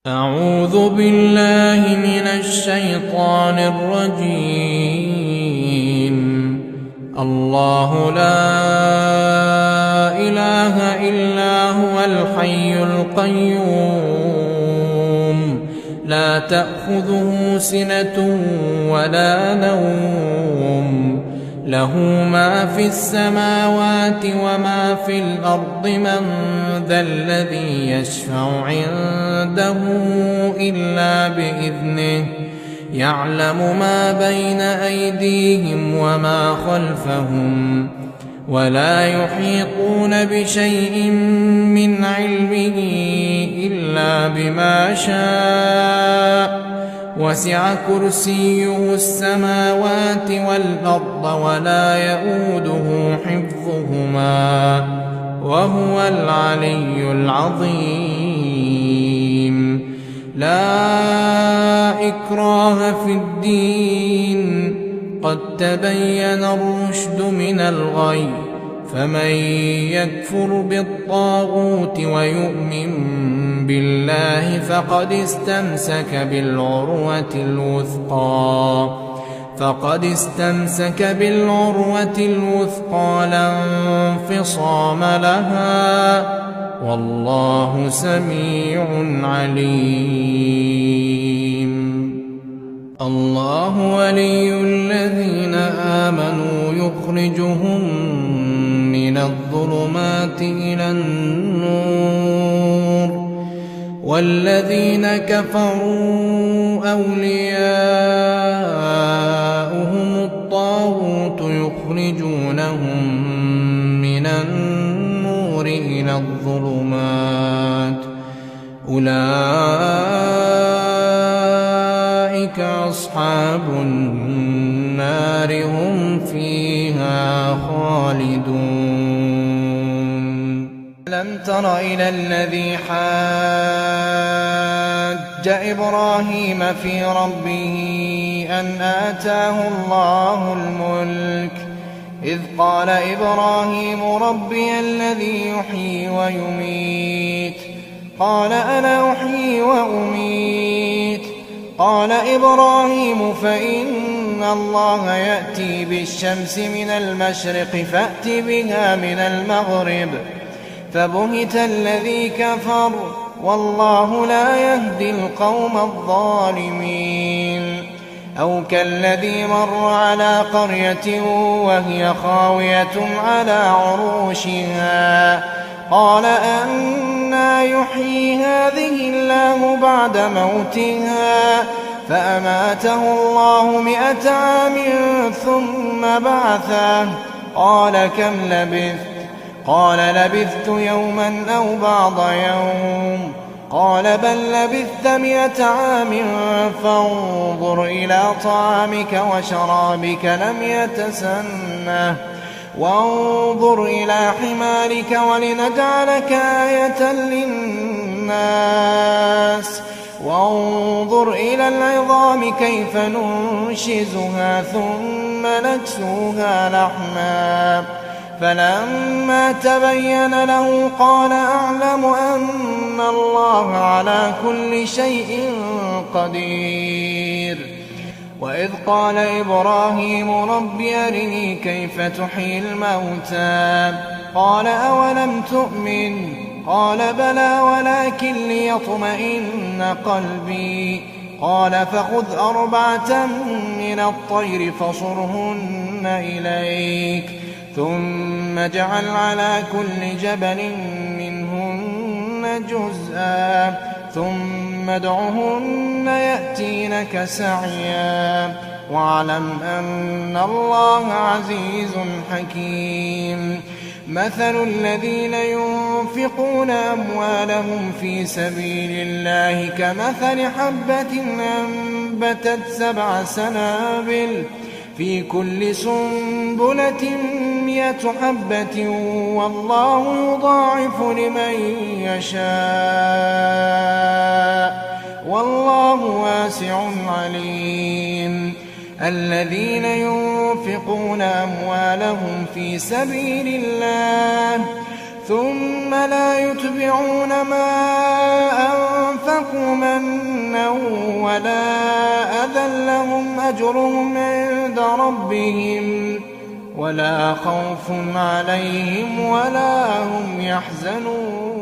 أعوذ بالله من الشيطان الرجيم. الله لا إله إلا هو الحي القيوم لا تأخذه سنة ولا نوم له ما في السماوات وما في الأرض من ذا الذي يشفع عنده إلا بإذنه يعلم ما بين أيديهم وما خلفهم ولا يحيطون بشيء من علمه إلا بما شاء وسع كرسيه السماوات والأرض ولا يئوده حفظهما وهو العلي العظيم. لا إكراه في الدين قد تبين الرشد من الغي فمن يكفر بالطاغوت ويؤمن بالله فقد استمسك بالعروة الوثقى لا انفصام لها والله سميع عليم. الله ولي الذين آمنوا يخرجهم من الظلمات إلى النور والذين كفروا أولياؤهم الطاغوت يخرجونهم من النور إلى الظلمات أولئك أصحاب النار هم فيها خالدون. ألم تر إلى الذي حاج إبراهيم في ربه أن آتاه الله الملك إذ قال إبراهيم ربي الذي يحيي ويميت قال أنا أحيي وأميت قال إبراهيم فإن الله يأتي بالشمس من المشرق فأت بها من المغرب فبهت الذي كفر والله لا يهدي القوم الظالمين. أو كالذي مر على قرية وهي خاوية على عروشها قال أنى يحيي هذه الله بعد موتها فأماته الله 100 عام ثم بعثه قال كم لبثت قال لبثت يوما أو بعض يوم قال بل لبثت 100 عام فانظر إلى طعامك وشرابك لم يتسنه وانظر إلى حمارك ولنجعلك آية للناس وانظر إلى العظام كيف ننشزها ثم نكسوها لحما فلما تبين له قال أعلم أن الله على كل شيء قدير. وإذ قال إبراهيم رب أرني كيف تحيي الموتى قال أولم تؤمن قال بلى ولكن ليطمئن قلبي قال فخذ 4 من الطير فصرهن إليك ثم اجعل على كل جبل منهن جزءا ثم ادعهن يأتينك سعيا واعلم أن الله عزيز حكيم. مثل الذين ينفقون أموالهم في سبيل الله كمثل حبة أنبتت 7 سنابل في كل سنبلة 100 حبة والله يضاعف لمن يشاء والله واسع عليم. الذين ينفقون أموالهم في سبيل الله ثم لا يتبعون ما أنفقوا ينفقوا منا ولا أذى لهم أجرهم عند ربهم ولا خوف عليهم ولا هم يحزنون.